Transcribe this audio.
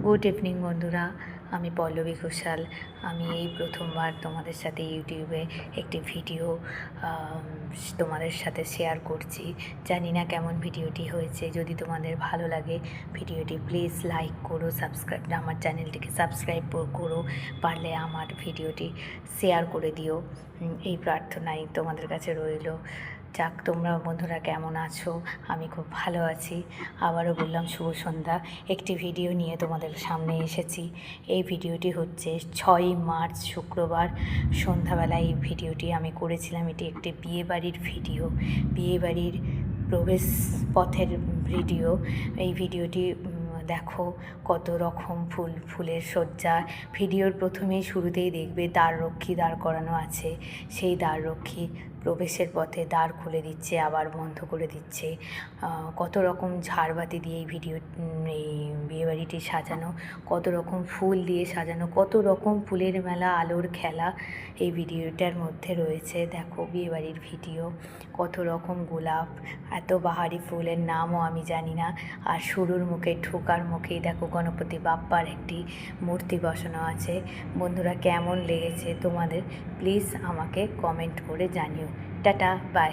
Good evening বন্ধুরা, আমি পল্লবী ঘোষাল। আমি এই প্রথমবার তোমাদের সাথে ইউটিউবে একটি ভিডিও তোমাদের সাথে শেয়ার করছি। জানি না কেমন ভিডিওটি হয়েছে। যদি তোমাদের ভালো লাগে ভিডিওটি প্লিজ লাইক করো, সাবস্ক্রাইব, আমার চ্যানেলটিকে সাবস্ক্রাইব করো, পারলে আমার ভিডিওটি শেয়ার করে দিও। এই প্রার্থনাই তোমাদের কাছে রইল। যাক, তোমরা বন্ধুরা কেমন আছো? আমি খুব ভালো আছি। আবারও বললাম শুভ সন্ধ্যা। একটি ভিডিও নিয়ে তোমাদের সামনে এসেছি। এই ভিডিওটি হচ্ছে 6ই মার্চ শুক্রবার সন্ধ্যাবেলায় এই ভিডিওটি আমি করেছিলাম। এটি একটি বিয়েবাড়ির ভিডিও, বিয়েবাড়ির প্রবেশ পথের ভিডিও। এই ভিডিওটি দেখো কত রকম ফুলের সজ্জা। ভিডিওর প্রথমেই শুরুতেই দেখবে দ্বাররক্ষী দাঁড় করানো আছে। সেই দ্বাররক্ষী প্রবেশের পথে দ্বার খুলে দিচ্ছে, আবার বন্ধ করে দিচ্ছে। কত রকম ঝাড়বাতি দিয়ে এই বিয়েবাড়িটি সাজানো, কত রকম ফুল দিয়ে সাজানো, কত রকম ফুলের মেলা, আলোর খেলা এই ভিডিওটার মধ্যে রয়েছে। দেখো বিয়েবাড়ির ভিডিও, কত রকম গোলাপ, এত বাহারি ফুলের নামও আমি জানি না। আর শুরুর মুখে, ঢোকার মুখেই দেখো গণপতি বাপ্পার একটি মূর্তি বসানো আছে। বন্ধুরা কেমন লেগেছে তোমাদের প্লিজ আমাকে কমেন্ট করে জানিও। Tata, by.